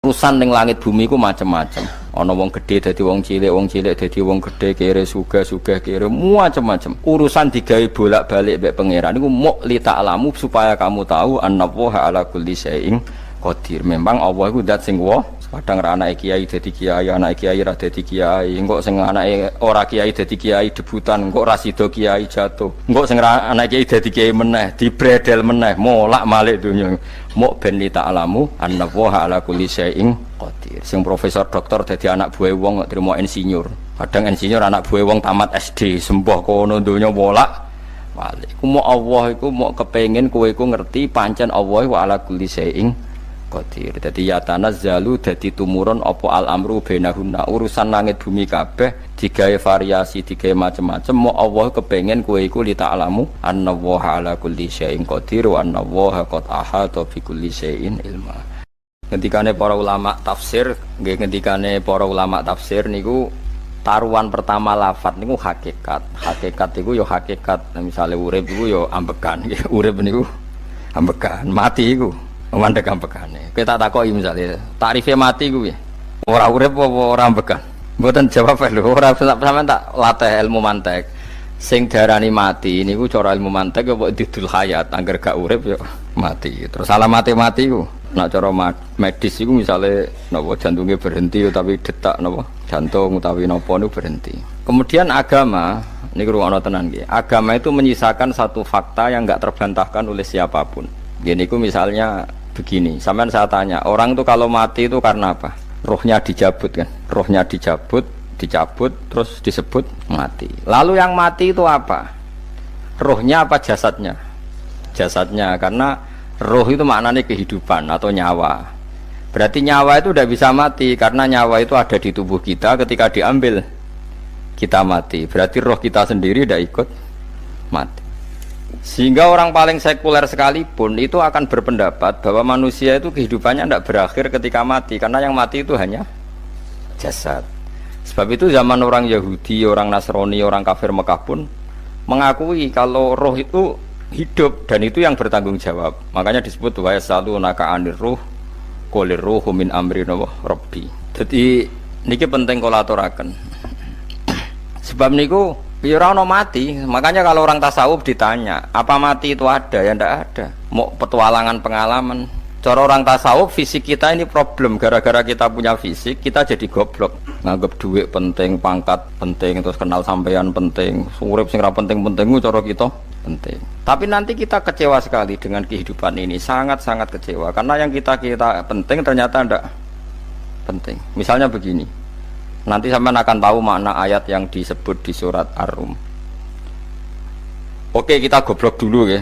Urusan ning langit bumi ku macam-macam. Ana wong gedhe dadi wong cilik dadi wong gedhe, kere sugih kere macam-macam. Urusan digawe bolak-balik mbek pangeran niku muk li ta'lamu supaya kamu tahu annallaha ala kulli syai'in qadir. Memang Allah iku zat sing kadang ra anake kiai dadi kiai, anake kiai ra dadi kiai, engko sing anake ora kiai dadi kiai debutan, engko ra sida kiai jatuh. Engko sing anake kiai dadi kiai meneh, dibredel meneh, molak-malik donya. Muk ben li ta'lamu annallaha ala kulli syai'in qadir. Sing profesor doktor dadi anak buah wong kok trimo insinyur. Kadang insinyur anak buah wong tamat SD, sembah kono donya molak-malik. Ku muk Allah iku muk kepengin kowe iku ngerti pancen Allah wa ala kulli syai'in qadir. Dadi ya tanazzalu dadi tumurun apa al-amru bainahunna. Urusan langit bumi kabeh digawe variasi, digawe macam-macam. Mo Allah kepengin kowe iku li ta'lamu annallaha ala kulli syai'in qadir wa annallaha qad ahata bi kulli syai'in ilma. Ngendikane para ulama tafsir, nggih ngendikane para ulama tafsir niku taruhan pertama lafadz niku hakikat. Hakikat iku ya hakikat. Misale urip iku ya ambekan. Urip niku ambekan, mati iku mandek ampekane. Kita takoki misalnya takrife mati kuwi. Ora urip apa ora ambekan? Mboten jawab lho, ora sampean tak latih ilmu mantek. Sing darani mati niku cara ilmu mantek apa didul hayat, angger gak urip ya mati. Terus alamate mati ku. Nek cara medis iku misale napa jantungnya berhenti tapi detak napa jantung utawi napa niku berhenti. Kemudian agama niku ruwono tenan nggih. Agama itu menyisakan satu fakta yang enggak terbantahkan oleh siapapun. Gini ku misalnya begini, sampean saya tanya, orang tuh kalau mati itu karena apa? Rohnya dicabut kan? Rohnya dicabut, terus disebut mati. Lalu yang mati itu apa? Rohnya apa jasadnya? Jasadnya, karena roh itu maknanya kehidupan atau nyawa. Berarti nyawa itu udah bisa mati, karena nyawa itu ada di tubuh kita, ketika diambil kita mati. Berarti roh kita sendiri udah ikut mati. Sehingga orang paling sekuler sekalipun itu akan berpendapat bahwa manusia itu kehidupannya tidak berakhir ketika mati, karena yang mati itu hanya jasad. Sebab itu zaman orang Yahudi, orang Nasrani, orang kafir Mekah pun mengakui kalau roh itu hidup dan itu yang bertanggung jawab. Makanya disebut wa yasalunaka anir ruh qul ruhu min amri rabbi. Jadi niki penting kula aturaken. Sebab niku ora ono mati, makanya kalau orang tasawuf ditanya, apa mati itu ada? Ya ndak ada. Mau petualangan pengalaman. Cara orang tasawuf fisik kita ini problem, gara-gara kita punya fisik, kita jadi goblok. Nganggep duit penting, pangkat penting, terus kenal sampean penting, urip sing ra penting-penting cara kita penting. Tapi nanti kita kecewa sekali dengan kehidupan ini, sangat-sangat kecewa karena yang kita penting ternyata ndak penting. Misalnya begini. Nanti sampean akan tahu makna ayat yang disebut di surat Ar-Rum. Oke, kita goblok dulu ya.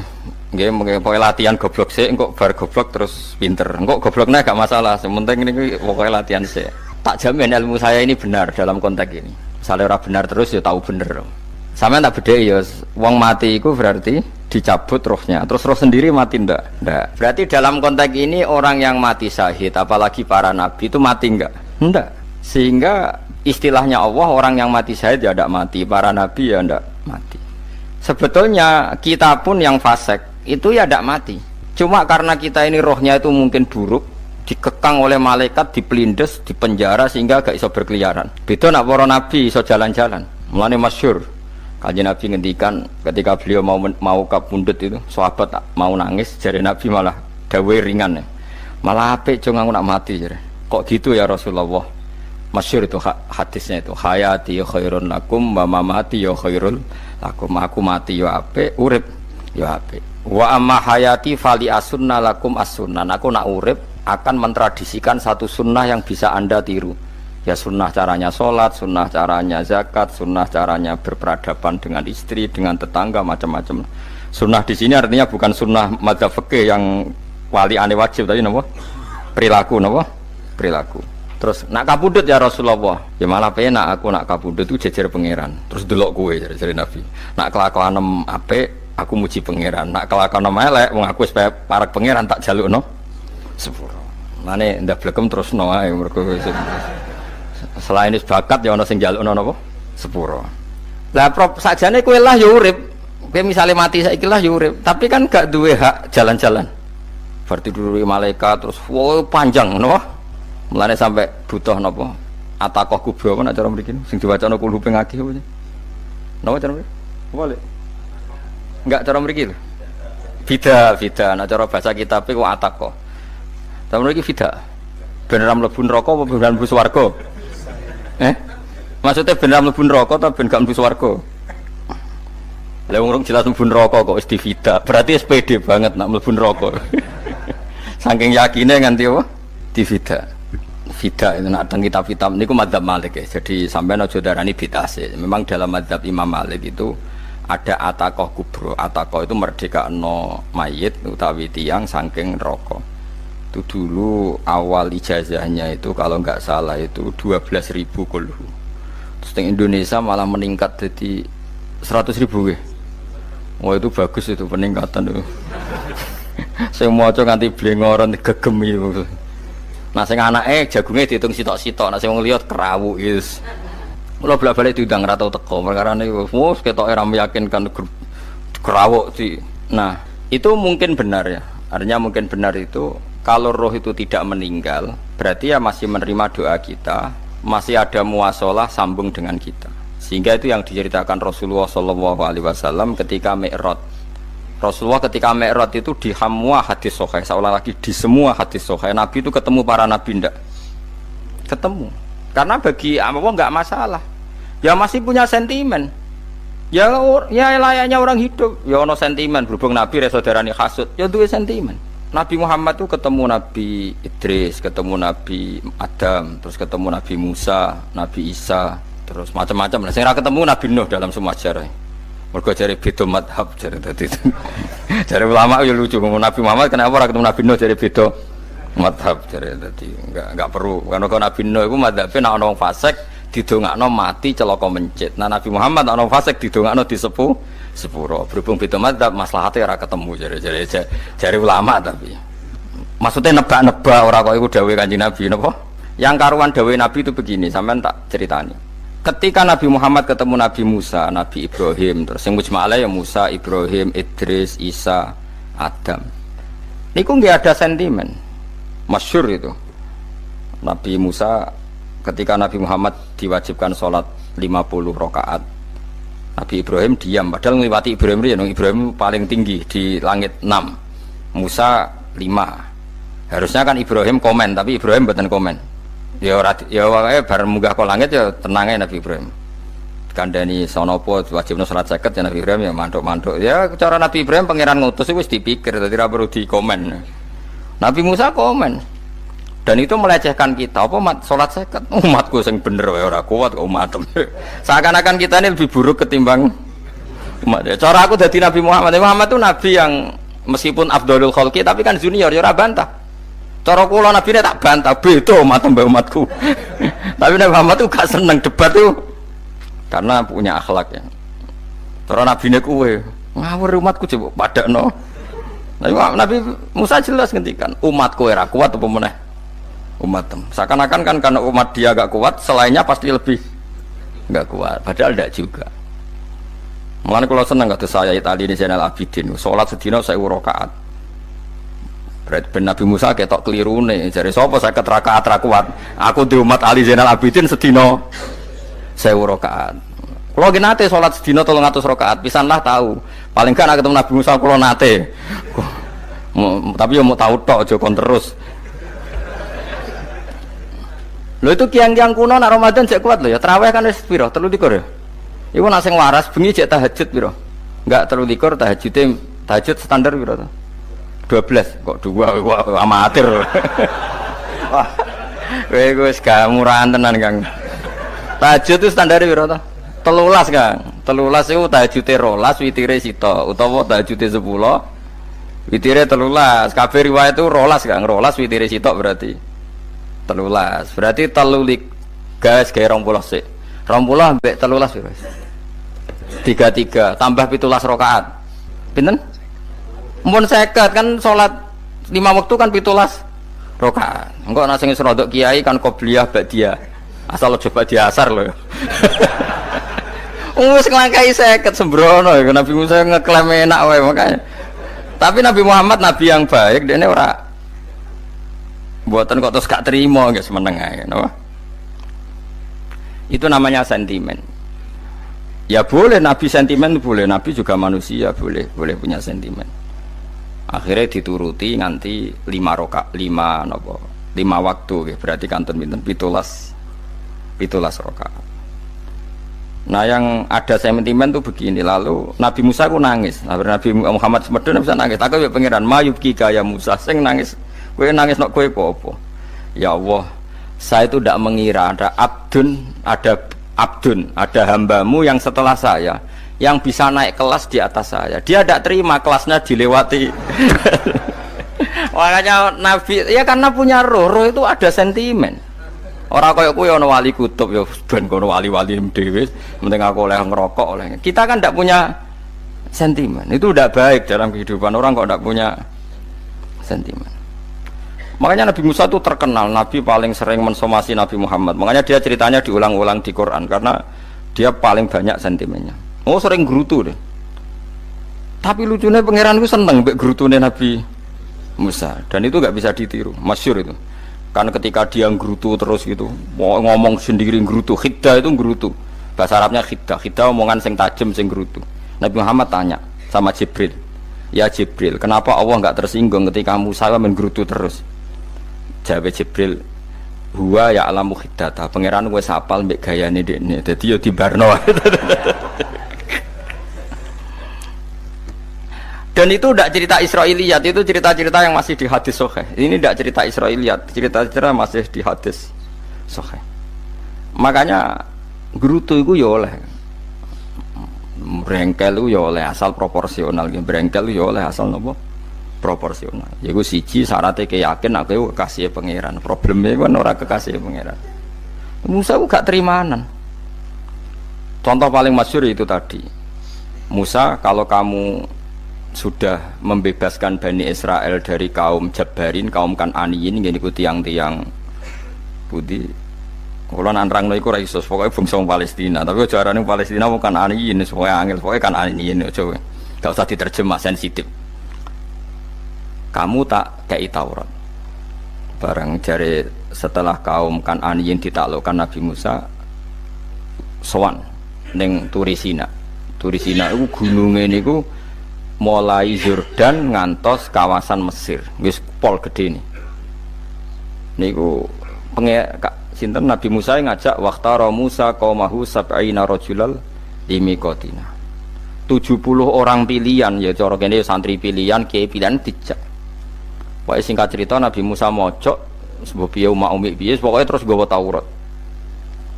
Nggih, pokoke latihan goblok sik, engko bar goblok terus pinter. Engko gobloknya gak masalah, sementing ini pokoknya latihan sik. Tak jamin ilmu saya ini benar dalam konteks ini. Misalnya ora benar terus ya tahu bener. Sampean tak bedheki ya, wong mati iku berarti dicabut rohnya. Terus roh sendiri mati ndak? Ndak. Berarti dalam konteks ini orang yang mati syahid, apalagi para nabi itu mati enggak? Ndak. Sehingga istilahnya Allah, orang yang mati syahid ya tidak mati, para nabi ya tidak mati. Sebetulnya kita pun yang fasik itu ya tidak mati. Cuma karena kita ini rohnya itu mungkin buruk, dikekang oleh malaikat, dipelindes, dipenjara sehingga gak iso berkeliaran. Beda nak para nabi iso jalan-jalan. Mulane masyhur Kanjeng Nabi ngendikan ketika beliau mau kapundhut itu, sahabat mau nangis, jare Nabi malah dawe ringan. Malah apik cung aku nak mati jare. Kok gitu ya Rasulullah? Masyhur itu hadisnya itu, hayati khairun lakum wa mamati ya khairul lakum. Aku mati ya apik, urip ya apik. Wa amma hayati fali asunna lakum as-sunnah. Aku nak urip akan mentradisikan satu sunnah yang bisa Anda tiru. Ya sunnah caranya sholat, sunnah caranya zakat, sunnah caranya berperadaban dengan istri, dengan tetangga, macam-macam. Sunnah di sini artinya bukan sunnah madzhab fikih yang wali ane wajib tadi, napa? Perilaku, napa? Perilaku. Terus nak kabudut ya Rasulullah, ya malah penak aku nak kabudut itu jejer pangeran. Terus delok kowe jare Nabi. Nak kelakuan apik aku muji pangeran, nak kelakuan elek wong aku wis parek pangeran tak jalukno sepuro. Mane ndak blekem terusno ae mergo selain is bakat ya ana sing jalukno napa sepuro. Lah prop sakjane kowe lah ya urip. Kowe misale mati saiki lah ya urip, tapi kan gak duwe hak jalan-jalan. Berarti dulu malaikat terus panjang napa? Mulane sampai butuh napa? Atakoh kubro apa nek cara mriki sing diwacana kulupe ngakeh apa sih? Napa cara mriki? Apa lek? Enggak cara mriki lho. Fida, nek cara bahasa kitab iku atakoh. Cara mriki fida. Ben ora mlebu neraka apa ben mlebu swarga? Maksudnya ben ora mlebu neraka ta ben gak mlebu swarga? Lah wong jelas mlebu neraka kok wis divida. Berarti SPD banget nak mlebu neraka. Saking yakine nganti apa? Divida. Fida itu nak teng kitab-kitab niku madzhab Malik ya. Jadi sampean aja darani bid'ah sih. Memang dalam madzhab Imam Malik itu ada atakoh kubro. Atakoh itu merdekakno mayit utawi tiyang saking neraka. Itu dulu awal ijazahnya itu kalau nggak salah itu 12.000 kulhu. Terus di Indonesia malah meningkat jadi 100.000 ya. Wah itu bagus itu peningkatan itu. Saya mau coba nganti blengoran gegem itu. Nah sing anake jagunge diitung sitok-sitok, nah sing wong liya kerawu is. Mula bolak-balik diundang ra tau teko, perkara niku wis ketoke ra meyakinkan kerawuk sih. Nah, itu mungkin benar ya. Artinya mungkin benar itu kalau roh itu tidak meninggal, berarti ya masih menerima doa kita, masih ada muasalah sambung dengan kita. Sehingga itu yang diceritakan Rasulullah SAW ketika Mi'raj. Rasulullah ketika Mi'raj itu di semua hadis sahih, seolah lagi di semua hadis sahih Nabi itu ketemu para nabi ndak? Ketemu. Karena bagi Allah enggak masalah. Ya masih punya sentimen. Ya layaknya orang hidup. Ya ono sentimen berhubung Nabi saudarane hasud, ya duwe sentimen. Nabi Muhammad itu ketemu Nabi Idris, ketemu Nabi Adam, terus ketemu Nabi Musa, Nabi Isa, terus macam-macam. Nah, sing ra ketemu Nabi Nuh dalam semua sejarah. Mergo jare beda madhab jare dadi. Jare ulama ya lucu ngomong Nabi Muhammad kenapa ora ketemu Nabi Nuh jare beda madhab jare dadi enggak perlu. Karena kalau Nabi Nuh iku madhabe nek ana wong fasik didongakno mati celaka mencit. Nah Nabi Muhammad ana wong fasik didongakno sepuro. Berhubung beda madhab maslahate ora ketemu jare ulama tapi. Maksudnya nebak-nebak ora kok iku dawuhe Kanjeng Nabi napa? Yang karuan dawuhe Nabi itu begini, sampean tak ceritani. Ketika Nabi Muhammad ketemu Nabi Musa, Nabi Ibrahim, terus yang mujma'alah ya Musa, Ibrahim, Idris, Isa, Adam. Niku nggak ada sentimen, masyhur itu. Nabi Musa ketika Nabi Muhammad diwajibkan sholat 50 rakaat, Nabi Ibrahim diam, padahal ngliwati Ibrahim paling tinggi di langit 6, Musa 5. Harusnya kan Ibrahim komen, tapi Ibrahim mboten komen. Ya wae bar munggah ke langit ya tenang ae Nabi Ibrahim. Kandhani sonopo wajibna salat 50 ya Nabi Ibrahim ya mantuk-mantuk. Ya cara Nabi Ibrahim pangeran ngutus wis dipikir dadi ora perlu dikomen. Nabi Musa komen. Dan itu melecehkan kita apa salat 50 umatku sing bener wae ora kuat kok umatem. Seakan-akan kita ini lebih buruk ketimbang umat. Cara aku dadi Nabi Muhammad. Muhammad itu nabi yang meskipun afdhalul khalqi tapi kan junior ya ora bantah. Cara kula Nabi tak bantah beda umat mbak umatku. Tapi Nabi Muhammad tuh gak seneng debat tuh karena punya akhlak ya. Cara Nabi ne kuwe ngawur umatku coba padakno. Nabi Musa jelas ngendikan umatku ora kuat apa meneh umatem. Seakan-akan kan karena umat dia gak kuat, selainnya pasti lebih gak kuat. Padahal tidak juga. Mulane kula seneng kata saya Itali ini Zainal Abidin. Salat sedina 1000 rakaat. Berarti ben Nabi Musa ketok kelirune jare sapa 50 rakaat ra kuat. Aku di umat Ali Zainal Abidin sedina 1000 rakaat. Kula ki nate salat sedina 300 rakaat, pisanlah tahu. Paling kan ketemu Nabi Musa kula nate. Tapi yo mau tahu tok aja kon terus. Lho itu kiang-kiang kuno nak Ramadan jek kuat lho ya. Tarawih kan wis piro? 23 ya. Iku nak sing waras bengi jek tahajud piro? Enggak 23 tahajud standar piro to? 12 kok 2 amatir. Wah. Kowe wis gak murahan tenan Kang. Tahajud itu standar piro to? 13 Kang. 13 iku tahajude 12 witire sita utawa tahajude 10 witire 13. Kabeh riwayat itu 12 Kang. 12 witire sita berarti 13. Berarti 3 guys gawe 20 sik. 20 ambek 13 piro? 33 tambah 17 rakaat. Pinten? Mun 50 kan sholat 5 waktu kan 17 rakaat. Engko ana sing rodok kiai kan qobliyah ba'diyah. Asal coba diasar lho. Wis nglangkai 50 sembrono ya Nabi Musa ngeklaim enak wae makanya. Tapi Nabi Muhammad nabi yang baik dene ora Mboten kok terus gak terima nggih semeneng ae napa. Itu namanya sentimen. Ya boleh Nabi sentimen boleh, Nabi juga manusia boleh punya sentimen. Akhirnya dituruti nganti 5 waktu nggih, berarti kanten pinten 17 rakaat. Nah yang ada sentimen tuh begini, lalu Nabi Musa ku nangis, Nabi Muhammad semedon bisa nangis, aku ya pangeran mayub kika ya Musa, sing nangis, kowe nangis nok kowe apa? Ya Allah, saya itu tidak mengira ada abdun, ada hambamu yang setelah saya, yang bisa naik kelas di atas saya, dia tidak terima kelasnya dilewati. Makanya Nabi, ya karena punya roh itu ada sentimen. Orang kaya kuwi ana wali kutub ya ben kono wali-wali dhewe, penting aku oleh ngerokok oleh. Kita kan tidak punya sentimen. Itu tidak baik dalam kehidupan orang kok tidak punya sentimen. Makanya Nabi Musa itu terkenal, Nabi paling sering mensomasi Nabi Muhammad. Makanya dia ceritanya diulang-ulang di Quran karena dia paling banyak sentimennya. Oh sering gerutu deh. Tapi lucunya pangeran itu seneng mbek gerutune Nabi Musa dan itu nggak bisa ditiru, masyhur itu. Karena ketika dia nggerutu terus gitu, ngomong sendiri nggerutu, khiddah itu nggerutu. Bahasa Arabnya khiddah omongan sing tajem sing nggerutu. Nabi Muhammad tanya sama Jibril, ya Jibril, kenapa Allah nggak tersinggung ketika Musa menggerutu terus? Jawab Jibril, huwa ya alamu khiddata, pangeran wis hafal mbek gayane dekne, dadi ya dibarno. Dan itu tidak cerita Israiliyat, itu cerita-cerita yang masih di hadis sahih. Ini tidak cerita Israiliyat, cerita-cerita masih di hadis sahih. Makanya gerutu itu ya oleh, brengkel itu ya oleh asal proporsional, brengkel itu ya oleh asal nopo proporsional. Yaiku siji syaratnya keyakin aku kekasih pangeran. Problemnya kan orang kekasih pangeran. Musa itu gak terimanan. Contoh paling masyhur itu tadi. Musa, kalau kamu sudah membebaskan Bani Israel dari kaum Jabbarin, kaum Kan'aniyin, ini ku tiang-tiang budi. Kalau nanrang iku ora iso, pokoke bangsa Palestina. Tapi aja arane Palestina bukan Kan'aniyin, supaya angel, pokoke Kan'aniyin aja. Enggak usah diterjemah, sensitif. Kamu tak kei Taurat. Barang jare setelah kaum Kan'aniyin ditaklukkan Nabi Musa sowan ning Turisina. Turisina iku gununge niku mulai Yordan ngantos kawasan Mesir, wis pol gede nih. Niku sinten Nabi Musa yang ngajak waqtara Musa qaumahu sab'ina rajulal limiqatina. 70 orang pilihan ya cara kene santri pilihan, kiai pilihan dijak. Pokoke singkat cerita Nabi Musa mojok sebab piye umat umi piye pokoke terus gawa Taurat.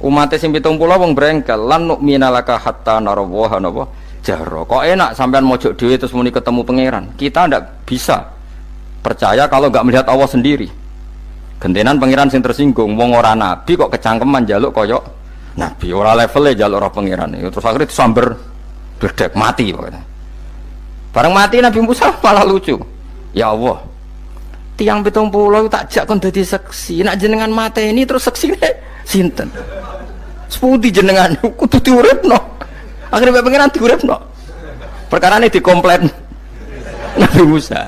Umate sing 70 wong brengkel lan nu'mina laka hatta narawaha napa jahro. Kok enak sampean mojok dhewe terus muni ketemu pangeran. Kita ndak bisa percaya kalau nggak melihat Allah sendiri. Gentenan pangeran sing tersinggung, wong ora nabi kok kecangkeman njaluk koyok nabi, ora levele njaluk roh pangeran. Terus akhirnya disamber bledek mati pokoknya. Bareng mati Nabi Musa malah lucu. Ya Allah, tiang 70 tak jak kon dadi seksi. Nek jenengan mateni terus seksine sinten? Sepundi jenengan kudu diuripno. Akhirnya pangeran diuripno. Perkara ini dikomplain Nabi Musa.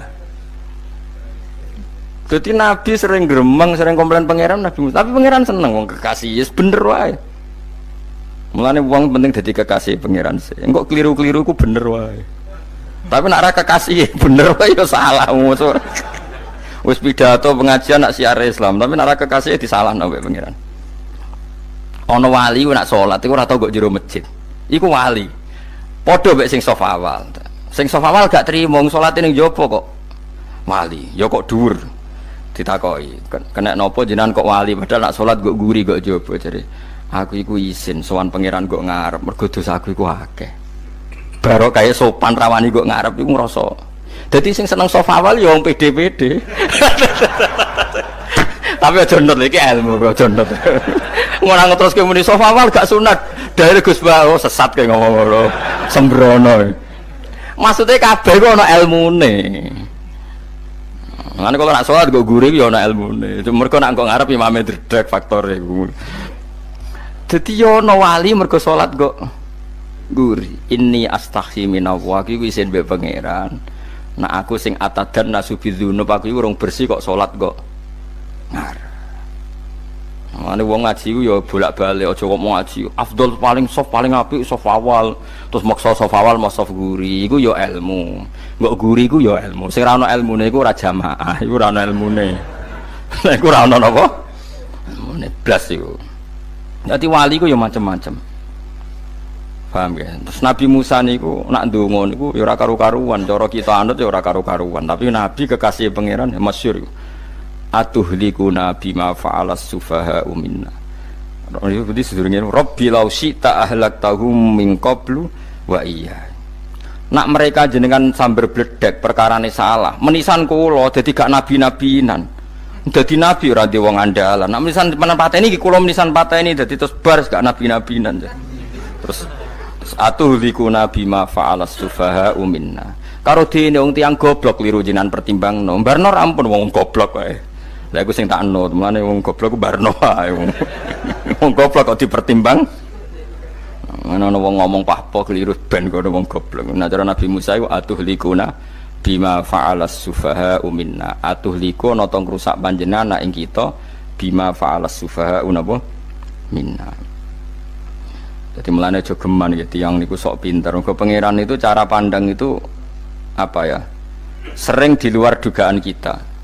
Jadi Nabi sering gremeng, sering komplain pangeran Nabi Musa. Tapi pangeran seneng wong kekasih, yes bener wae. Mulane wong penting dadi kekasih pangeran sih. Engko keliru-keliru ku bener wae. Tapi nek ora kekasih bener wae ya salah musuh. Wis pidato pengajian nak siar Islam, tapi nek ora kekasih disalahno mbek pangeran. Ana wali ku nak salat iku ora tau kok jero masjid. Iku wali. Padha mek sing saf awal. Sing saf awal gak trimo salate ning jaba kok wali. Ya kok dhuwur. Ditakoki, kena napa jenengan kok wali padahal nak salat kok guri kok jaba jare. Aku iku isin sowan pangeran kok ngarep mergo dosa aku iku akeh. Baro kaya sopan rawani kok ngarep iku ngrasa. Dadi sing seneng saf awal ya wong pede-pede. Tapi aja nut iki ilmu kok aja nut. Ngono ngeteruske muni saf awal gak sunat. Dari Gus Bawo sesat kayak ngomong ngono, sembrono. Maksudnya kabeh kok ana ilmune. Ngene kok nak salat kok guri ya ana ilmune. Mergo nak kok ngarep imame dredeg faktore iku. Dadi yo ana wali mergo salat kok guri. Inni astaghfi minallah iki isin mbek pangeran. Nak aku sing atadan nasubidzunub aku urung bersih kok salat kok ngarep. Mane wong ngaji ku ya bolak-balik aja kok mau ngaji. Afdol paling soft paling apik soft awal, terus maksa soft awal mau soft guri iku ya ilmu. Mbok guri iku ya ilmu. Sing ora ana ilmune iku ora jamaah, iku ora ana ilmune. Lah iku ora ana napa? Ilmune blas iku. Dadi wali ku ya macam-macam. Paham ya? Terus Nabi Musa niku nak ndonga niku ya ora karu-karuan, cara kita anut ya ora karu-karuan, tapi Nabi kekasih pangeran ya masyhur iku. Atuhlikuna bima fa'alas sufaha'u minna. Itu berarti sedurunge Rabbi law syi'ta ahlaktahum min qablu wa iya. Nak mereka jenengan sambar bledek perkarane salah, menisan kula dadi gak nabi-nabinan. Dadi nabi ora di wong andalan. Nak menisan pateni iki kula menisan pateni dadi terus bar gak nabi-nabinan. Terus atuhlikuna bima fa'alas sufaha'u minna. Karo dene wong tiyang goblok liru jenengan pertimbangno. Barno ampun wong goblok wae. Lah iku sing tak anut, mulane wong goblok ku barno ae wong. Wong goblok kok dipertimbang. Ana wong ngomong pahpo keliru ben kok wong goblok. Nah cara Nabi Musa iku atuhlikuna bima fa'alas sufaha'u minna. Atuhliku nata ngrusak panjenengan ing kita bima fa'alas sufaha'u napa minna. Jadi mulane aja geman ya tiyang niku sok pinter. Mergo pangeran itu cara pandang itu apa ya? Sering di luar dugaan kita.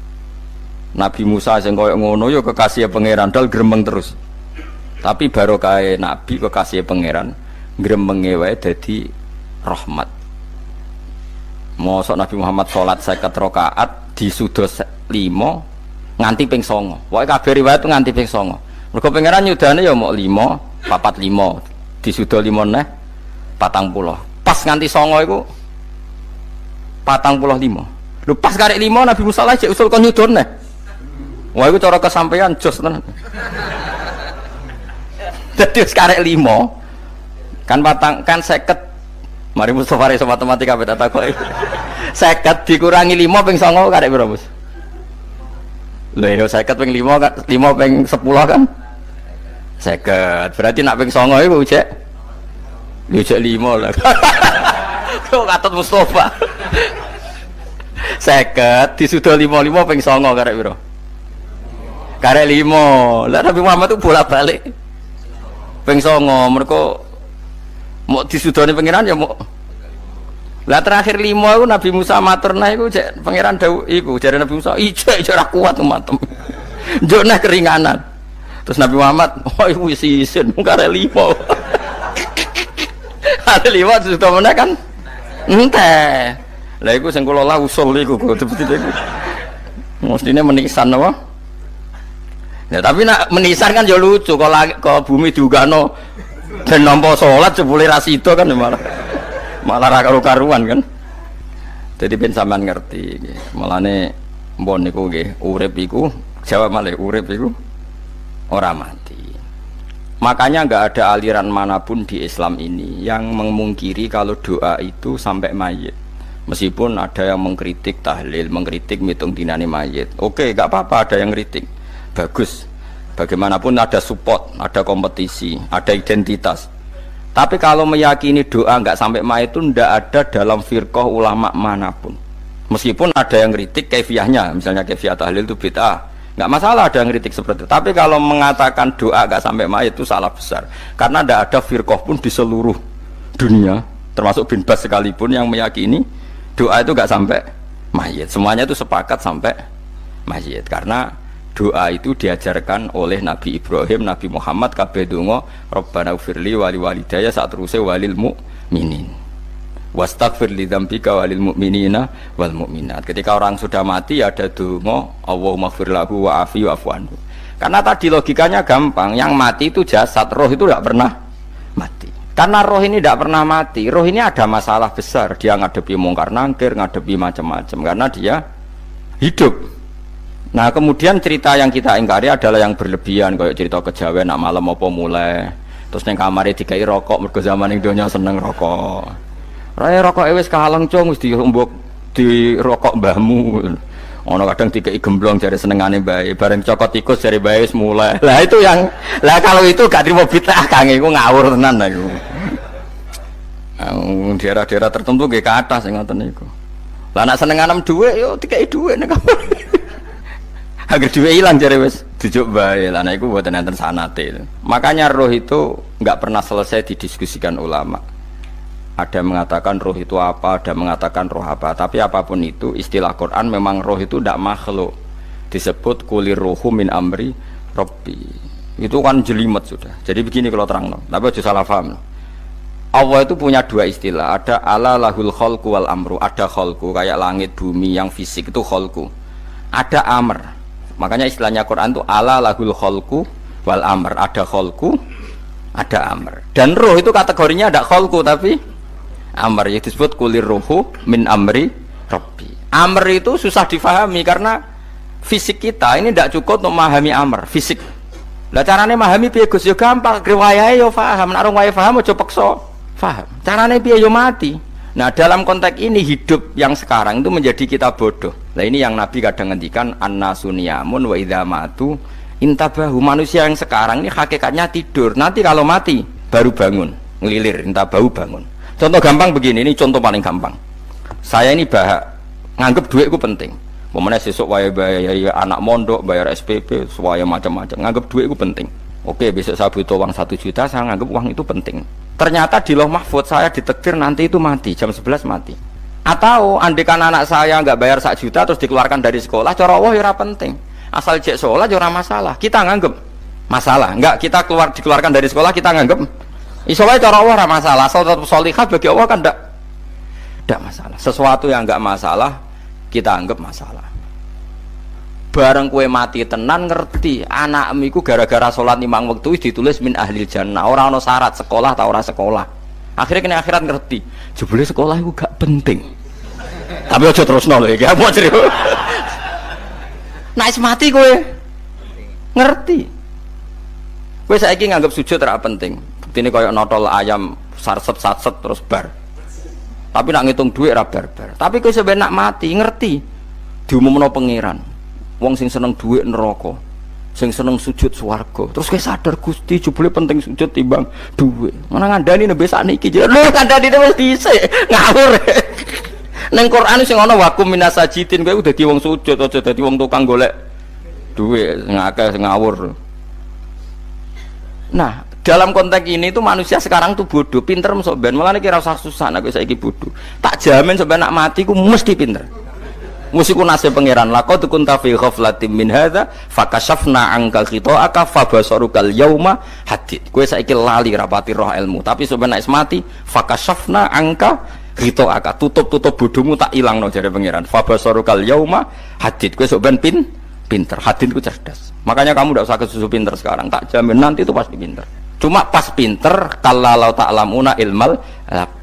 Nabi Musa sing koyo ngono ya kekasih pangeran dal gremeng terus. Tapi barokah Nabi kekasih pangeran gremenge wae dadi rahmat. Mosok Nabi Muhammad salat 50 rakaat disuda 5 nganti ping 9. Pokoke kabeh riwayat nganti ping 9. Mergo pangeran nyudane ya mok 5, 4 5 disuda 5 neh 40. Pas nganti 9 iku 45. Lho pas karek 5 Nabi Musa lagi usul kon nyudon neh. Wah itu cara kesampaian jos tenan. Dadi wis karek 5. Kan 50. Mari Mustofa iso matematika beta takoki. 50 dikurangi 5 ping 9 karek piro, Mus? Lho ya 50 ping 5 kan 5 ping 10 kan? 50. Berarti nak ping 9 iku cek. Yo cek 5 lah. Kok katut Mustofa. 50 disuda 55 ping 9 karek piro? Karek 5. Lah Nabi Muhammad itu bolak-balik. Ping 9 mergo mau disudane pangeran ya mau. Lah terakhir 5 iku Nabi Musa matur nah iku cek pangeran dawuh iku jare Nabi Musa ijek ora kuat matem. Njuk nah keringanan. Terus Nabi Muhammad, "Oh iku wis isin karek 5." Karek 5 disuda meneh kan. Enteh. Lah iku sing kula lah usul iku betul-betul iku. Mestine menisan apa? Ya tapi nak menisan kan ya lucu kalau bumi diugano dan nampa salat jebule ra sida kan malah ra karo-karuan kan. Jadi ben sampean ngerti nggih. Mulane mbon niku nggih urip iku jawab malih urip iku ora mati. Makanya enggak ada aliran manapun di Islam ini yang memungkiri kalau doa itu sampai mayit. Meskipun ada yang mengkritik tahlil, mengkritik mitung dinane mayit. Oke, enggak apa-apa ada yang kritik. Bagus. Bagaimanapun ada support, ada kompetisi, ada identitas. Tapi kalau meyakini doa enggak sampai mayit itu enggak ada dalam firqah ulama manapun. Meskipun ada yang kritik kaifiahnya, misalnya kaifiah tahlil itu bid'ah. Enggak masalah ada yang kritik seperti itu. Tapi kalau mengatakan doa enggak sampai mayit itu salah besar. Karena enggak ada firqah pun di seluruh dunia, termasuk bin Bas sekalipun yang meyakini doa itu enggak sampai mayit. Semuanya itu sepakat sampai mayit. Karena doa itu diajarkan oleh Nabi Ibrahim, Nabi Muhammad kabeh donga Rabbana ufirli wali walidayya saat teruse walil mu'minin wastaghfir li dzambika walil mu'minina wal mu'minat. Ketika orang sudah mati ada donga Allahumma ighfir lahu wa afi wa'fu anhu. Karena tadi logikanya gampang, yang mati itu jasad, roh itu tidak pernah mati. Karena roh ini tidak pernah mati, roh ini ada masalah besar, dia ngadepi mungkar nangkir, ngadepi macam-macam karena dia hidup. Nah kemudian cerita yang kita ingkari adalah yang berlebihan, kayak cerita kejawen nak malam apa mulai terus neng kamar dikai rokok mergo zaman ning donya seneng rokok. Raya rokok wis kalang cung wis diumbuk di rokok mbahmu. Ono kadang dikai gemblong jare senengane bae, bareng cokot tikus jare bae wis mulai. Lah itu yang kalau itu gak trimo bid'ah Kang iku ngawur tenan lha iku. Daerah-daerah tertentu nggih kathah sing ngoten niku. Lah nek senenganem dhuwit yo dikai dhuwit nek Agar duwe ilang jare wis dijuk bae. Lah niku mboten enten sanate. Makanya roh itu enggak pernah selesai didiskusikan ulama. Ada mengatakan roh itu apa, ada mengatakan roh apa. Tapi apapun itu istilah Quran memang roh itu tidak makhluk. Disebut kulir ruhu min amri Rabbi. Itu kan jelimet sudah. Jadi begini kalau terang, tapi aja salah paham. Allah itu punya dua istilah. Ada ala lahul khalqu wal amru. Ada khalqu kayak langit bumi yang fisik itu khalqu. Ada amr. Makanya istilahnya Quran itu ala lahul khalqu wal amr. Ada khalqu, ada amr. Dan roh itu kategorinya ada khalqu tapi amr, yang disebut kulir ruhu min amri Rabbi. Amr itu susah difahami karena fisik kita ini tidak cukup untuk memahami amr fisik. Lah carane memahami piye Gus? Ya gampang, riwayahe yo paham. Nek ora paham aja peksa paham. Carane piye yo mati. Nah, dalam konteks ini hidup yang sekarang itu menjadi kita bodoh. Nah, ini yang Nabi kadang ngendikan annasuniyamun wa idza matu intabahu. Manusia yang sekarang ini hakikatnya tidur. Nanti kalau mati baru bangun, ngelilir, intabahu bangun. Contoh gampang begini, ini contoh paling gampang. Saya ini nganggep duit itu penting. Momennya sesuk bayar anak mondok, bayar SPP, semuanya macam-macam. Nganggep duit itu penting. Oke, besok saya butuh uang 1 juta, saya nganggep uang itu penting. Ternyata di Lauh Mahfudz saya ditakdir nanti itu mati, jam 11 mati. Atau andikan anak saya nggak bayar 1 juta terus dikeluarkan dari sekolah, cara Allah ya penting. Asal cek sholat ya masalah. Kita nganggep masalah. Enggak, kita dikeluarkan dari sekolah kita nganggep isowae cara Allah masalah. Asal tetap sholihah bagi Allah kan enggak masalah. Sesuatu yang enggak masalah kita anggap masalah. Bareng kue mati tenan ngerti anakmu iku gara-gara sholat 5 waktu ditulis min ahlil jannah. Orang ono syarat sekolah atau orang sekolah. Akhirnya kena akhirat ngerti. Jebule sekolah itu gak penting. Tapi aja terusno lho iki. Apa cerita? Nek mati kue ngerti. Kue saiki nganggap sujud ora penting. Buktine koyo notol ayam sarset terus bar. Tapi nak ngitung duit ora bar-bar. Tapi kue sampe nak mati ngerti. Diumumno pangeran. Wong sing seneng duit neraka, sing seneng sujud swarga. Terus kowe sadar Gusti jebule penting sujud timbang duit. Mana ngandani nembe sakniki lho ngandani wis dhisik ngawur. Ning Quran sing ana wakum minasajidin kowe dadi wong sujud aja dadi wong tukang golek duit ngakeh ngawur. Nah, dalam konteks ini itu manusia sekarang tuh bodoh, pinter mesok ben. Mulane kira usah susah nek saiki bodoh. Tak jamin sampe nak mati ku mesti pinter. Musiku nasib pangeran laqad kunta fi ghaflatin min hadza fakashafna anka khita'aka fabasarukal yauma hadid. Kowe saiki lali rapati roh ilmu, tapi sampeyan nek mati fakashafna anka khita'aka, tutup bodohmu tak ilangno jare pangeran. Fabasarukal yauma hadid. Kowe sok ben pinter. Hadid ku cerdas. Makanya kamu tidak usah kesusu pinter sekarang, tak jamin nanti itu pasti pinter. Cuma pas pinter kalau ta'lamuna ilmal,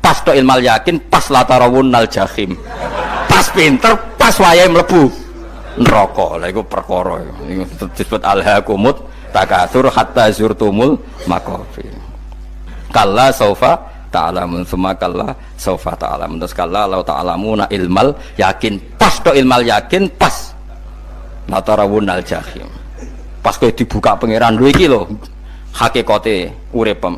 pas to ilmal yakin, pas latarawunnal jahim. Pas pinter, pas wayahe mlebu neraka. Lha iku perkara iku disebut alhaqumut takatsur hatta zurtumul maqabir. Kalla saufa ta'lamun summa kalla saufa ta'lamun. Terus kalla law ta'lamuna ilmal yakin, pas to ilmal yakin, pas latarawunnal jahim. Pas kowe dibuka pangeran lho iki lho hakikate uripem.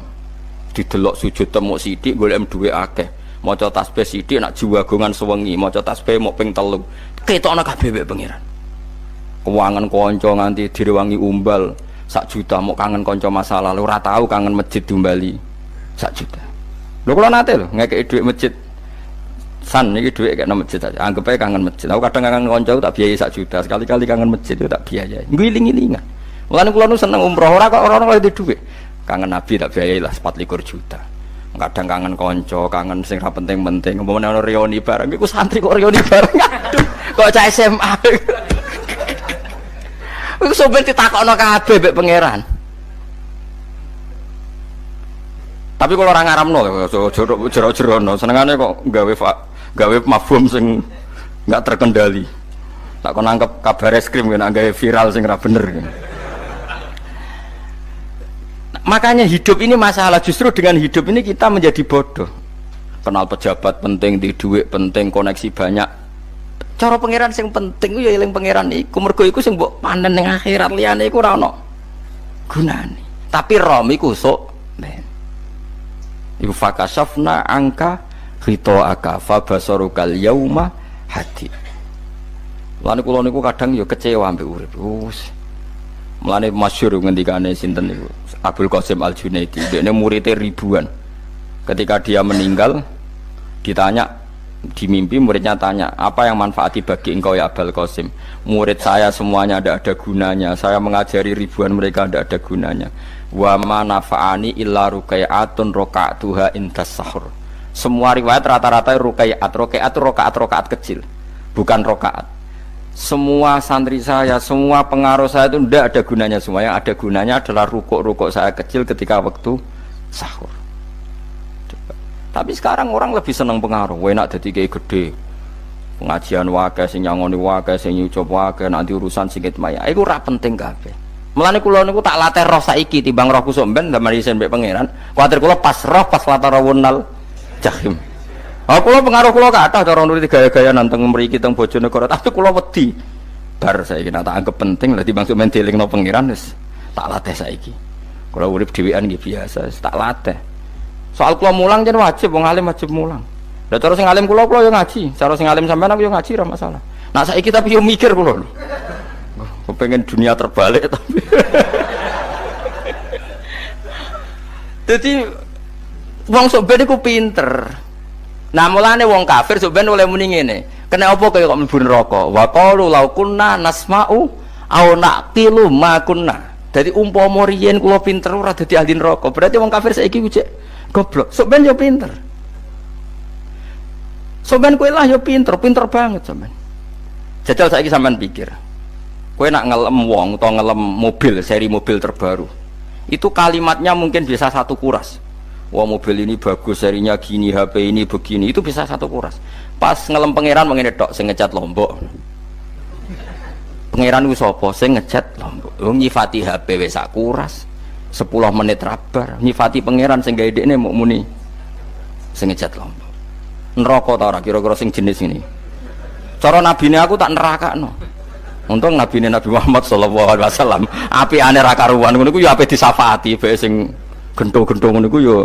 Didelok sujud temuk sithik golek duwe akeh. Maca tasbih sithik nak jiwagongan sewengi, maca tasbih mok ping 3. Ketokno kabeh mek pangeran. Kewangan kanca nganti direwangi umbal 1 juta mok kangen kanca masa lalu ora tau kangen masjid diumbali 1 juta. Lho kula nate lho ngekeki dhuwit masjid. San iki dhuwit kek nang masjid aja. Anggap ae kangen masjid. Aku kadang kangen kanca tak biayai 1 juta, sekali-kali kangen masjid itu tak biayai. Ngiling-ngilingan. Mulane kula nu seneng umroh ora kok ora oleh dhuwit. Kangen Nabi tak biayai lah 24 juta. Kadang kangen konco, kangen sing ra penting-penting. Umpamane ana reuni bareng, iku santri kok reuni bareng. Aduh, kok cah SMA. Iku sampe ditakokno kabeh mek pangeran. Tapi kalau orang ngaramno, jero-jerono, senengane kok gawe mafhum sing enggak terkendali. Tak kon nangkep kabar eskrim nek gawe viral sing ra bener. Makanya hidup ini masalah, justru dengan hidup ini kita menjadi bodoh. Kenal pejabat penting, di duit penting, koneksi banyak. Cara pangeran sing penting ya eling pangeran iku, mergo iku sing mbok panen ning akhirat, liyane iku ora ono gunane. Tapi rom iku sok ben. Iku fakashafna angka khita'aka fabasarukal yauma hadid. Mulane kula niku kadang ya kecewa ambek urip. Mulane masyhur ngendikane sinten niku Abdul Qasim Al Junaidi, dekne muridé ribuan. Ketika dia meninggal ditanya di mimpi, muridnya tanya, apa yang manfaati bagi engkau ya Abdul Qasim? Murid saya semuanya tidak ada gunanya, saya mengajari ribuan mereka tidak ada gunanya. Wa ma nafa'ani illa ruqai'atun roka'tuha indas sahur. Semua riwayat rata-rata rakaat kecil, bukan rokaat. Semua santri saya, semua pengaruh saya itu tidak ada gunanya semua. Yang ada gunanya adalah rukuk saya kecil ketika waktu sahur. Tapi sekarang orang lebih senang pengaruh, enak jadi kayak gede. Pengajian wae, sing nyangoni wae, sing nyucup wae, nanti urusan singit maya. Iku ora penting kabeh. Mulane kula niku tak latih roh saiki timbang roh kusuk ben zaman isen mbek pangeran. Kuwatir kula pas roh pas latarawunal jahim. Kula pengaruh kula kathah cara nuruti gaya-gaya nanteng mriki teng Bojonegoro, tapi kula wedi. Bar saiki nek tak anggap penting lah timbang sok men dielingno pangeran wis tak latih saiki. Kula urip dhewean nggih biasa, tak latih. Soal kula mulang jen wajib, wong alim wajib mulang. Lah cara sing alim kula yo ngaji, cara sing alim sampean aku yo ngaji ora masalah. Nah saiki tapi yo mikir kula lho. Kepengen dunia terbalik tapi. Jadi wong sok ben iku pinter. Nah mulane wong kafir sok ben oleh muni ngene. Kena apa kaya kok mlebu neraka? Wa qalu law kunna nasma'u aw naqilu ma kunna. Dadi umpama riyen kula pinter ora dadi ahli neraka. Berarti wong kafir saiki ku cek goblok. Sok ben yo pinter. Sok ben kowe lah yo pinter banget sampean. Jajal saiki sampean pikir. Kowe nak ngelem wong utawa ngelem mobil, seri mobil terbaru. Itu kalimatnya mungkin bisa satu kuras. Wah mobil ini bagus, serinya gini, HP ini begini, itu bisa satu kuras. Pas ngelem pangeran mengene tok sing ngecat Lombok. Pangeran ku sapa sing ngecat Lombok? Nyifati HP wis sak kuras. 10 menit rabar. Nyifati pangeran sing gawe dekne muk muni sing ngecat Lombok. Neraka ta ora kira-kira sing jenis ini. Cara nabine aku tak nerakakno. Untung nabine Nabi Muhammad sallallahu alaihi wasallam apikane ra karuan ngono iku ya ape disafaati bae sing gento-gento ngono iku ya.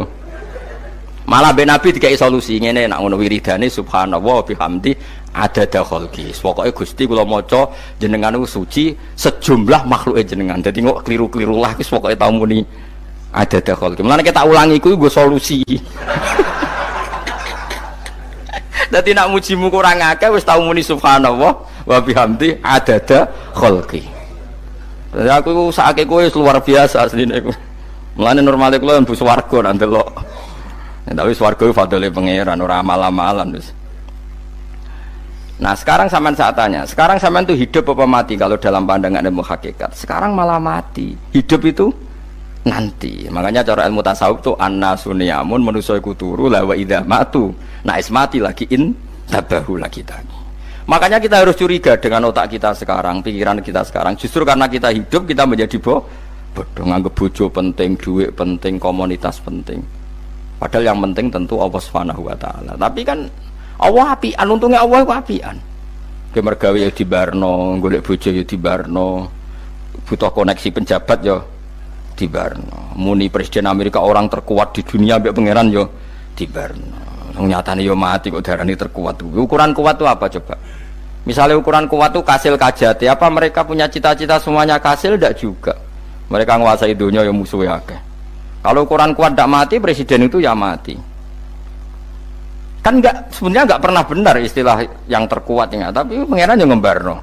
Malah ben Nabi dikai solusi ngene nek ngono wiridane subhanallah bihamdi adada khalqi. Pokoke Gusti kula maca jenengan niku suci sejumlah makhluke jenengan. Dadi kok kliru-kliru lah wis pokoke tau muni adada khalqi. Mulane tak ulangi iku nggo solusi. Dadi nak mujimu kurang akeh wis tau muni subhanallah wa bihamdi adada khalqi. Dadi aku sakake kowe luar biasa asline iku. Mulane normale kula mlebu swarga nang delok. Tapi swarga fadhole pangeran ora amal-amalan wis. Nah, sekarang sampean saat tanya, sekarang sampean tuh hidup apa mati kalau dalam pandangan ilmu hakikat? Sekarang malah mati. Hidup itu nanti. Makanya cara ilmu tasawuf tuh annasuniyamun manusa iku turu la wa idza matu. Nah, mati lagi tabahu lagi tadi. Makanya kita harus curiga dengan otak kita sekarang, pikiran kita sekarang. Justru karena kita hidup kita menjadi bodoh, nganggep bojo penting, duit penting, komunitas penting. Padahal yang penting tentu Allah Subhanahu wa taala. Tapi kan Allah apian, untungnya Allah itu apian. Ke mergawe ya dibarno, golek bojo ya dibarno. Butuh koneksi penjabat ya dibarno. Muni presiden Amerika orang terkuat di dunia mbek pangeran ya dibarno. Nyatane ya mati kok darani terkuat. Ukuran kuat itu apa coba? Misalnya ukuran kuat itu kasil kajati, apa mereka punya cita-cita semuanya kasil? Tidak juga. Mereka menguasai dunia yang musuhnya akeh. Kalau ukuran kuat tidak mati, presiden itu ya mati. Kan enggak, sebenarnya enggak pernah benar istilah yang terkuat ya, tapi pangeran yang ngembarno.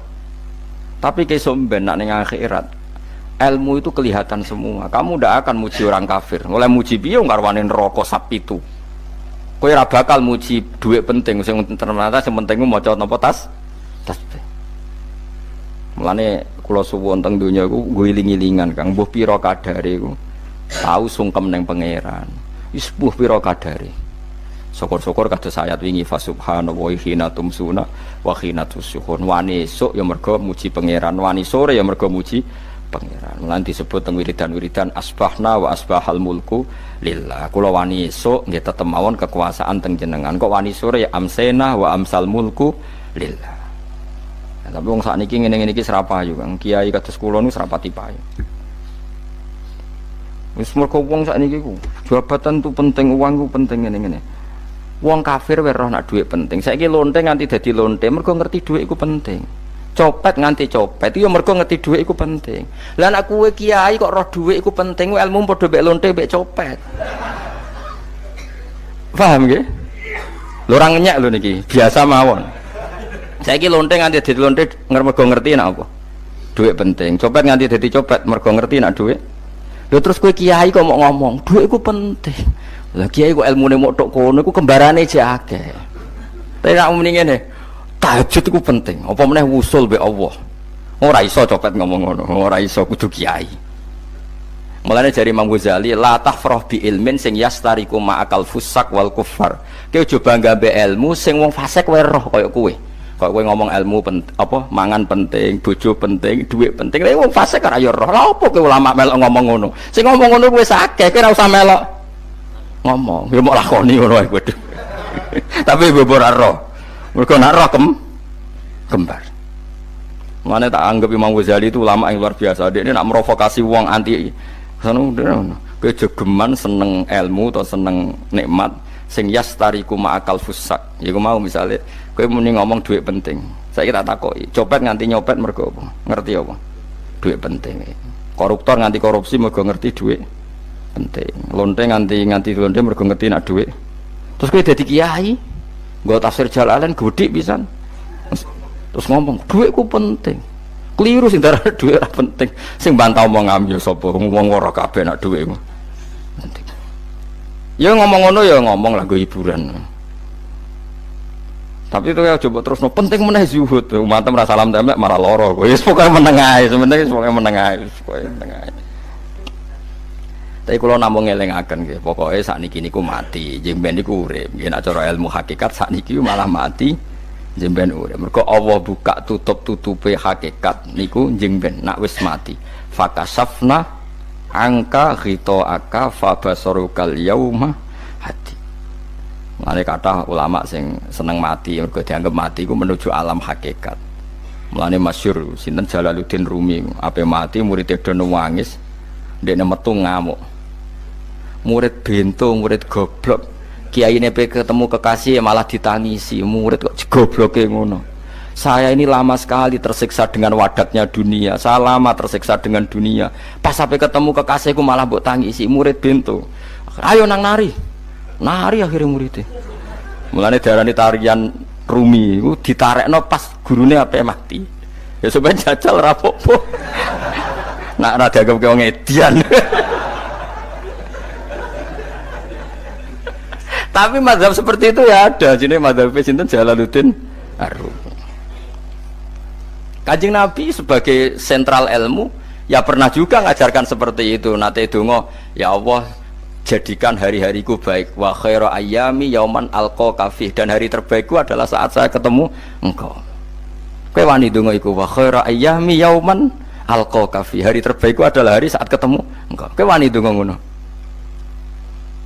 Tapi kesomben nak ning akhirat, ilmu itu kelihatan semua. Kamu tidak akan muji orang kafir. Oleh muji piye ngarwane neraka sapi itu. Kowe ora bakal muji duit penting, sing ternyata sing penting ku maca napa tasbih. Mulane kula suwun teng donya iku ngiling-ilingan Kang, mbuh pira kadare iku. Tahu sungkem neng pangeran. Wis mbuh pira kadare. Syukur-syukur kados ayat wingi fa subhanallahi hina tumsuna wa hina tusyuhun. Wani esuk ya mergo muji pangeran, wani sore ya mergo muji pangeran. Mulane disebut teng wiridan-wiridan asbahna wa asbahal mulku lillah. Kula wani esuk nggih tetep mawon kekuasaan teng jenengan. Kok wani sore ya amsena wa amsal mulku lillah. Nah, tapi wong sakniki ngene-ngene iki serapayu Kang. Kiai kados kula niku serapati payu. Wis mergo wong sakniki ku jabatan tu penting, uang ku penting ngene-ngene. Wong kafir wae roh nak dhuwit penting. Saiki lonte nganti dadi lonte mergo ngerti dhuwit iku penting. Copet nganti copet itu mergo ngerti dhuwit iku penting. Lah nek kowe kiai kok roh dhuwit iku penting, ilmu padha mek lonte mek copet. Paham nggih? Lho ora ngenyek lho niki, biasa mawon. Saiki lonte nganti dadi lonte mergo ngerti nek apa? Dhuwit penting. Copet nganti dadi copet mergo ngerti nek dhuwit. Lho terus kowe kiai kok mau ngomong, dhuwit iku penting. Lah kiai kok ilmune mok tok kono iku kembarane jek akeh. Tapi nek muni ngene, tahajud itu penting. Apa meneh wusul be Allah. Ora iso copet ngomong ngono, ora iso kudu kiai. Mulane jari Imam Ghazali, la tafrah bi ilmin sing yastariku ma'akal fusak wal kufar. Kowe aja bangga be ilmu sing wong fasik wae roh kaya kowe. Kaya kowe ngomong ilmu apa mangan penting, bojo penting, dhuwit penting. Lah wong fasik ora ya roh. Lah apa kowe ulama melok ngomong ngono? Sing ngomong ngono kowe sakeh, kowe ora usah melok ngomong. Ya mok lakoni ngono ae kowe. Tapi bobor roh. Mereka nak roh kembar. Mana tak anggap Imam Ghazali itu ulama yang luar biasa. Dia ini nak merovokasi uang anti. Kejegeman seneng ilmu atau seneng nikmat. Sing yastariku ma'akal fusak. Ya aku mau misalnya, kau muni ngomong duit penting. Saya kira takoi. Copet nganti nyopet mereka apa? Ngerti apa? Duit penting. Koruptor nganti korupsi mereka ngerti duit penting. Lonte nganti lonte mereka ngerti nak duit. Terus kau jadi kiai. Gak tafsir Jalalain godik pisan. Terus ngomong, duitku penting. Keliru sing darah duit ora penting. Sing bantah omong ngambil sapa ngomong ora kabeh nak duitmu. Penting. Ya ngomong ngono ya ngomong lah go hiburan. Tapi itu ya coba terus no penting meneh zuhud. Umatem ra salam templek malah lara. Wis pokoke meneng ae, sebenarnya pokoke meneng ae, pokoke meneng ae. Tapi kalau namung ngelingaken nggih, pokoke sakniki niku mati, jemben niku urip. Nggih nek cara ilmu hakikat sakniki malah mati, jemben urip. Mergo Allah buka tutup-tutupe hakikat niku jemben nak wis mati. Fakasafna angka ghitaaka fabasarukal yauma hadi. Mulane kathah ulama sing seneng mati mergo dianggap mati iku menuju alam hakikat. Mulane masyhur sinten Jalaluddin Rumi, ape mati murid do nangis, ndekne metu ngamuk. Murid bento, murid goblok. Kiai ini ketemu kekasih malah ditangisi. Murid kok gobloke ngono. Saya ini lama sekali tersiksa dengan wadatnya dunia. Saya lama tersiksa dengan dunia. Pas sampai ketemu kekasihku malah mbok tangisi. Murid bento. Ayo nang nari. Nari akhirnya muridnya. Mulane darani tarian Rumi iku ditarekno pas gurune ape mati. Ya sampeyan jajal rapopo. Nak ora dianggap wong edian. Tapi mazhab seperti itu ya ada. Jadi mazhab sinten Jalaluddin Ar-Rumi. Kanjeng Nabi sebagai sentral ilmu ya pernah juga ngajarkan seperti itu. Nate donga, ya Allah jadikan hari-hariku baik. Wa khairu ayyami yauman alqa kafih, dan hari terbaikku adalah saat saya ketemu engkau. Kowe wani donga iku wa khairu ayyami yauman alqa kafih. Hari terbaikku adalah hari saat ketemu engkau. Kowe wani donga ngono.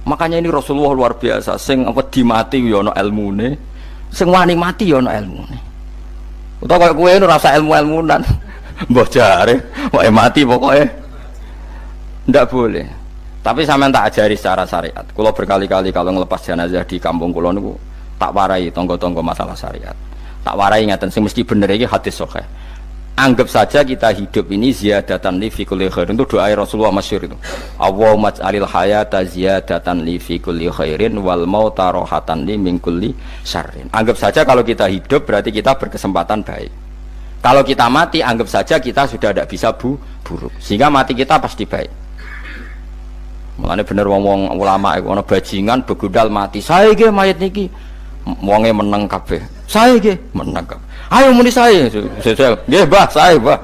Makanya ini Rasulullah luar biasa. Sing apa dimati ya ana ilmune, sing wani mati ya ana ilmune. Utawa kaya kowe rasa ilmu-ilmunan. Mbah jare, wae mati pokoke. Ndak boleh. Tapi sampean tak ajari secara syariat. Kula berkali-kali kalau ngelepas jenazah di kampung kula niku tak warai tangga-tangga masalah syariat. Tak warai ngaten sing mesti bener iki hadis sahih. Anggap saja kita hidup ini ziyadatan li fi kulli khairin, itu doa Rasulullah masyhur itu. Allahumma ij'alil hayata ziyadatan li fi kulli khairin wal mauta rahatan li min kulli syarrin. Anggap saja kalau kita hidup berarti kita berkesempatan baik. Kalau kita mati anggap saja kita sudah tidak bisa buruk. Sehingga mati kita pasti baik. Mulane bener wong-wong ulama iku ana bajingan begudal mati. Saya nggih mayit niki wonge meneng kabeh. Saya nggih meneng kabeh. Ayo muni saya nggih Mbah, saya Mbah.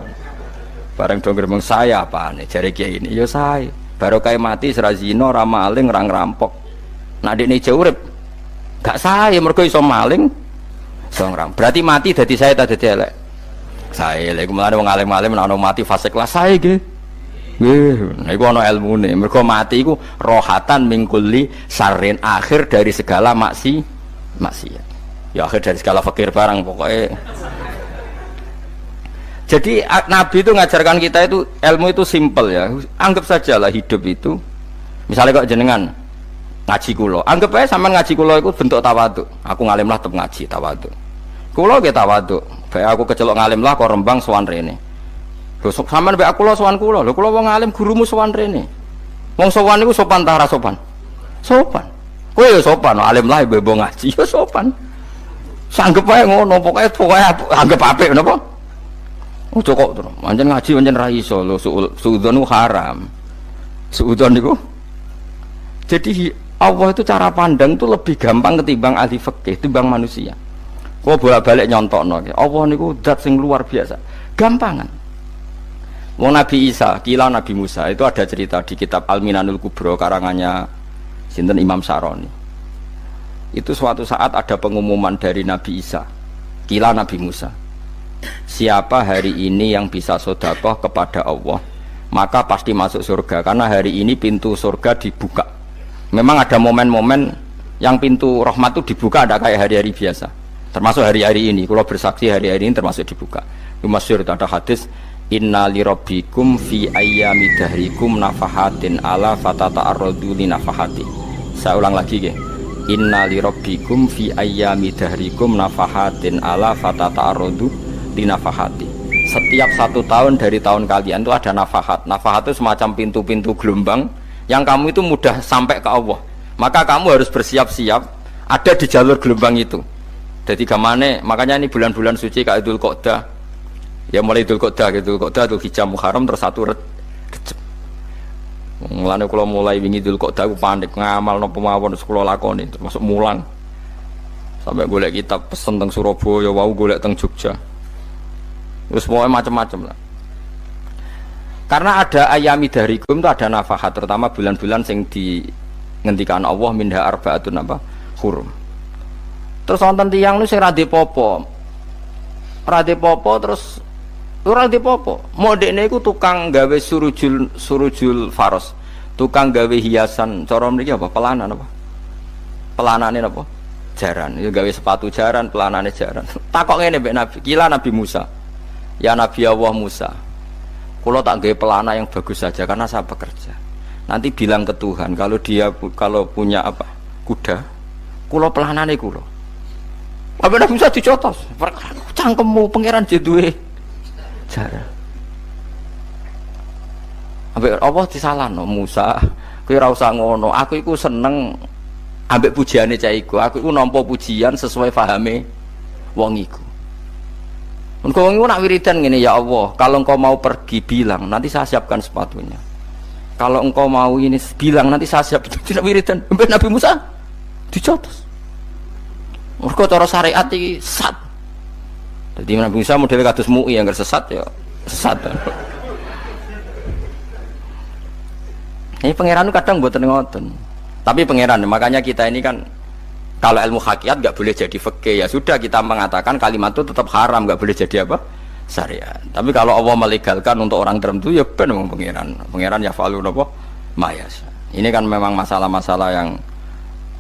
Bareng dong gremeng saya apane jare kiai ini ya saya. Baru kae mati sira zina, ora maling, ora ngerampok. Nek dekne urip gak saya mergo iso maling, iso ngerampok. Berarti mati dadi saya ta dadi elek. Saya lek mulane wong alim-alim nek ana mati fase kelas saya nggih. Nggih, niku ana ilmune. Mergo mati iku rohatan mingkuli sarin, akhir dari segala maksiat. Ya akhir dari segala fakir barang pokoknya. Jadi Nabi itu ngajarkan kita itu ilmu itu simpel ya. Anggap saja lah hidup itu. Misalnya kok jenengan ngaji kulo, anggap aja sampean ngaji kulo itu bentuk tawaduk. Aku ngalim lah tetep ngaji tawaduk. Kulo ge tawaduk, Bae aku kecelok ngalim lah kok Rembang sowan rene. Lho sampean mbek aku lho sowan kula. Lho kula wong alim gurumu sowan rene. Wong sowan niku sopan ta ora sopan? Sopan. Kowe ya sopan, alim lah ibu ngaji ya sopan. Sanggep ae ngono, pokoke anggap apik napa? Ojo kok terus. Pancen ngaji pancen ra iso lho suudzon haram. Suudzon niku. Jadi Allah itu cara pandang itu lebih gampang ketimbang ahli fikih, ketimbang manusia. Kok bolak-balik nyontokno. Allah niku zat sing luar biasa. Gampangan. Wong Nabi Isa, kila Nabi Musa itu ada cerita di kitab Al-Minanul Kubro karangannya sinten Imam Saroni. Itu suatu saat ada pengumuman dari Nabi Isa, kila Nabi Musa. Siapa hari ini yang bisa sedekah kepada Allah, maka pasti masuk surga karena hari ini pintu surga dibuka. Memang ada momen-momen yang pintu rahmat itu dibuka, ada kayak hari-hari biasa. Termasuk hari-hari ini, kalau bersaksi hari-hari ini termasuk dibuka. Itu masyhur ada hadis inna lirabbikum fi ayyami dahrikum nafahatin ala fatata'arradu li nafahati. Saya ulang lagi ya. Inna lirabbikum fi ayyami dahrikum nafahatin ala fatata'arradu li nafahati. Setiap 1 tahun dari tahun kalian itu ada nafahat. Nafahat itu semacam pintu-pintu gelombang yang kamu itu mudah sampai ke Allah. Maka kamu harus bersiap-siap ada di jalur gelombang itu. Jadi gamane, makanya ini bulan-bulan suci kayak Dzul Qa'dah. Ya mulai Dzul Qa'dah, Dzul Hijjah Muharram terus 1 Rejab. Mulane kula mulai wingi Dzul Qa'dah aku panik ngamal napa mawon kula lakoni termasuk mulang. Sampai golek kitab pesen teng Surabaya, wau golek teng Jogja. Terus pokoknya macam-macam lah. Karena ada ayami darikum itu ada nafahat, terutama bulan-bulan sing dingendikan Allah minha arbaatun apa hurum. Terus wonten tiyang nu sing ra dipopo. Ra dipopo terus ora dipopo. Modekne iku tukang gawe surujul faros. Tukang gawe hiasan cara mriki apa? Pelanan apa? Pelanane apa? Jaran. Ya gawe sepatu jaran, pelanane jaran. Takok ngene mbek Nabi, kila Nabi Musa. Ya Nabi Allah Musa. Kalau tak gawe pelana yang bagus saja karena saya bekerja. Nanti bilang ke Tuhan kalau punya apa? Kuda. Kulo pelanane kulo. Apa Nabi Musa dicotos? Cangkemmu pangeran duwe jaran. Ambek apa disalahno Musa? Kowe ora usah ngono. Aku iku seneng ambek pujiane cah iku. Aku iku nampa pujian sesuai pahame wong iku. Engkau nak wiridan gini, ya Allah, kalau engkau mau pergi bilang, nanti saya siapkan sepatunya. Kalau engkau mau ini bilang, nanti saya siap. Tidak wiridan. Nabi Musa dicotos. Engkau cara syariat ini sesat. Jadi Nabi Musa model kados MUI yang sesat ya sesat. Ini pangeran kadang buat ngoten. Tapi pangeran, makanya kita ini kan kalau ilmu hakikat nggak boleh jadi fikih, ya sudah kita mengatakan kalimat itu tetap haram, nggak boleh jadi apa syariat. Tapi kalau Allah melegalkan untuk orang tertentu ya benar pangeran ya falu nopo mayas. Ini kan memang masalah-masalah yang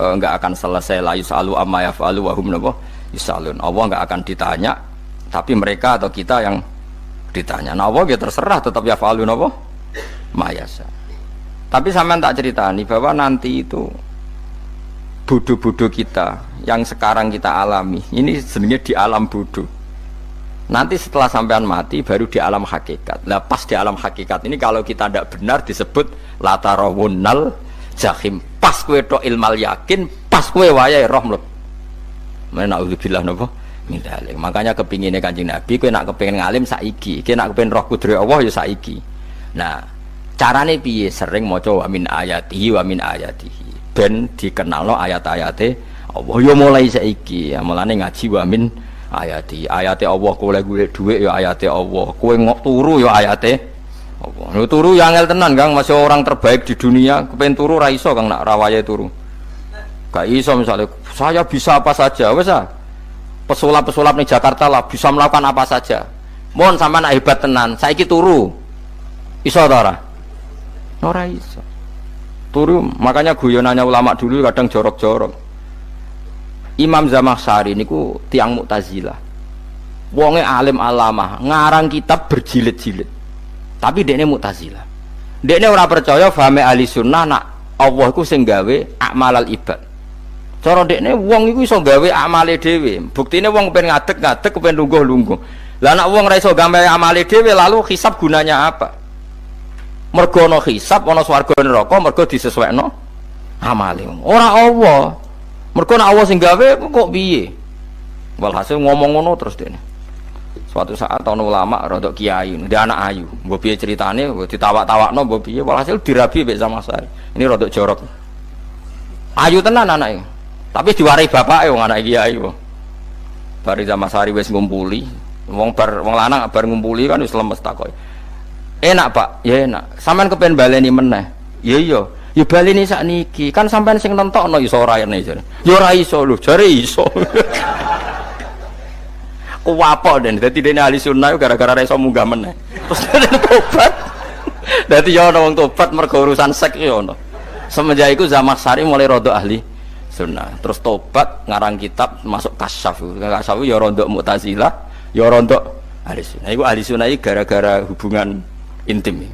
nggak akan selesai. La yusalu amma yafalu wa hum nopo yusalun. Allah nggak akan ditanya, tapi mereka atau kita yang ditanya. Nah Allah ya terserah tetap ya falu nopo mayas. Tapi sampean tak ceritani bahwa nanti itu bodoh-bodoh kita yang sekarang kita alami ini sebenarnya di alam bodoh. Nanti setelah sampean mati baru di alam hakikat. Nah pas di alam hakikat ini kalau kita tidak benar disebut latarawunnal jahim. Pas kue tok ilmal yakin, pas kue wayai roh mleb. Na'udzubillah napa min dzalik. Makanya kepinginnya Kanjeng Nabi kue nak kepengin ngalim saiki, kue nak kepengin roh kudrat Allah ya saiki. Nah carane piye? Sering maca wa min ayatihi wa min ayatihi. Ben dikenalno ayat-ayate Allah ya mulai saiki ya mulane ngaji wa min ayati Allah kowe golek dhuwit ya ayate Allah kowe ngok turu ya ayate Allah lho turu ya angel tenan Kang masih orang terbaik di dunia kepen turu ra iso Kang nak rawaye turu gak iso misalnya saya bisa apa saja wis ah pesulap-pesulap ning Jakarta lah bisa melakukan apa saja mohon sampean hebat tenan saiki turu iso ta ora iso turu. Makanya guyonannya ulama dulu kadang jorok-jorok. Imam Zamakhsyari niku tiang Mu'tazilah. Wonge alim alamah, ngarang kitab berjilid-jilid. Tapi dekne Mu'tazilah. Dekne ora percaya fahame ahli sunnah nak Allah iku sing gawe akmalal ibad. Cara dekne wong iku iso gawe amale dhewe. Buktine wong pengen ngadeg-ngadeg, pengen lungguh-lungguh. Lah nek wong ora iso gawe amale dhewe lalu hisab gunanya apa? Mergo ana hisab, ana swarga neraka, mergo disesuaikno amale. Ora Allah. Mergo nek Allah sing gawe kok piye? Walhasil ngomong ngono terus dekne. Suatu saat ana ulama rodok kiai, dia anak ayu. Mbok piye ceritane, ditawak-tawakno mbok piye, walhasil dirabi mek Zamasari. Ini rodok jorok. Ayu tenan anake. Tapi diwarai bapake wong anak kiai kok. Bari Zamasari wis ngumpuli, wong lanang bar ngumpuli kan wis lemes takoki. Enak Pak, ya enak. Sampeyan kepen baleni meneh. Ya iya. Ya baleni sakniki. Kan sampeyan sing nentokno iso ora rene jare. Ya ora iso lho, jare iso. Kuwapok den dadi dene ahli sunnah gara-gara iso munggah meneh. Terus dene tobat. Dadi ya ana wong tobat mergo urusan seks ya ana. Semenjak iku Zamasari mulai rada ahli sunnah. Terus tobat ngarang kitab masuk kasyaf. Kasyaf ya rada Mu'tazilah, ya rada ahli sunnah. Iku ahli sunnah iki gara-gara hubungan intim.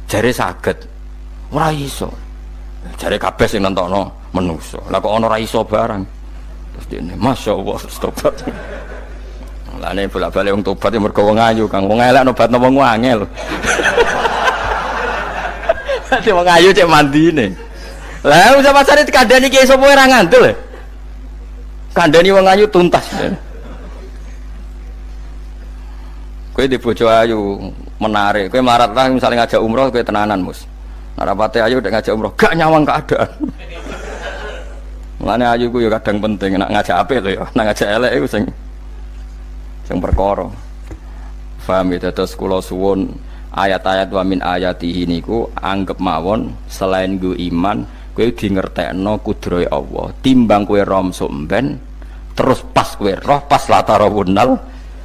Jare saged. Ora iso. Jare kabeh sing nentokno menungso. Lah kok ana ora iso barang. Terus dene masyaallah tobat. Lah nek bolak-balik wong tobat ya mergo wong ayu, Kang. Wong elek nobatno wong angel. Dadi wong ayu cek mandine. Lah usah pasare dikandani ki sapa ora ngandel. Kandani wong ayu tuntas. Kowe di bojo ayu menarik, kowe melarat lah misalnya ngajak umroh kowe tenanan mus. Narapate ayu udah ngajak umroh gak nyawang keadaan. Mulane ayu ku ya kadang penting nak ngajak apik to ya, nak ngajak elek iku sing perkara. Paham ya, terus kula suwun ayat-ayat wa min ayatihi niku anggap mawon selain go iman kowe di ngertekno kudrohe Allah timbang kowe rom somben terus pas kowe roh pas latarawunal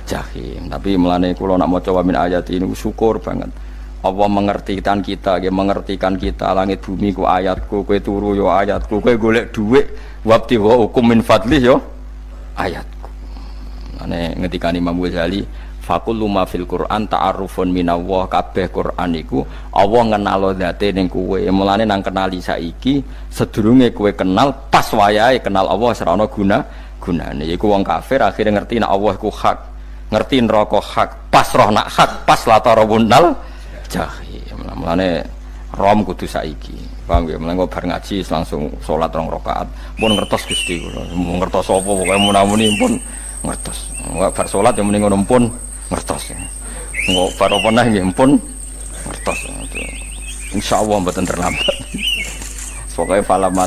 jahim. Tapi mulane kula nak maca wa min ayati niku syukur banget Allah mengertikan kita, mengertikan kita langit bumi ku ayatku, kowe turu yo ayatku, kowe golek dhuwit wabti wa hukum min fadli yo ayatku. Ane ngendikane Imam Ghazali fakullu ma fil Quran ta'arufun minallah, kabeh Quran iku Allah ngenalo zate ning kowe. Mulane nang kenali saiki sedurunge kowe kenal pas wayahe kenal Allah ora ana gunane. Iku wong kafir akhire ngerti nek Allah iku hak, ngerti neraka hak, pas roh nak hak, pas latarawunal jahim. Mulane rom kudu saiki. Paham ya? Mulane bar ngaji langsung salat 2 rakaat. Pun ngertos Gusti kula. Mun ngertos apa pokoke munamuni pun ngertos. Enggak bar salat ya mending ngono pun ngertos. Enggak bar apa neh nggih pun ngertos. Insyaallah mboten terlambat. Pokoke falamat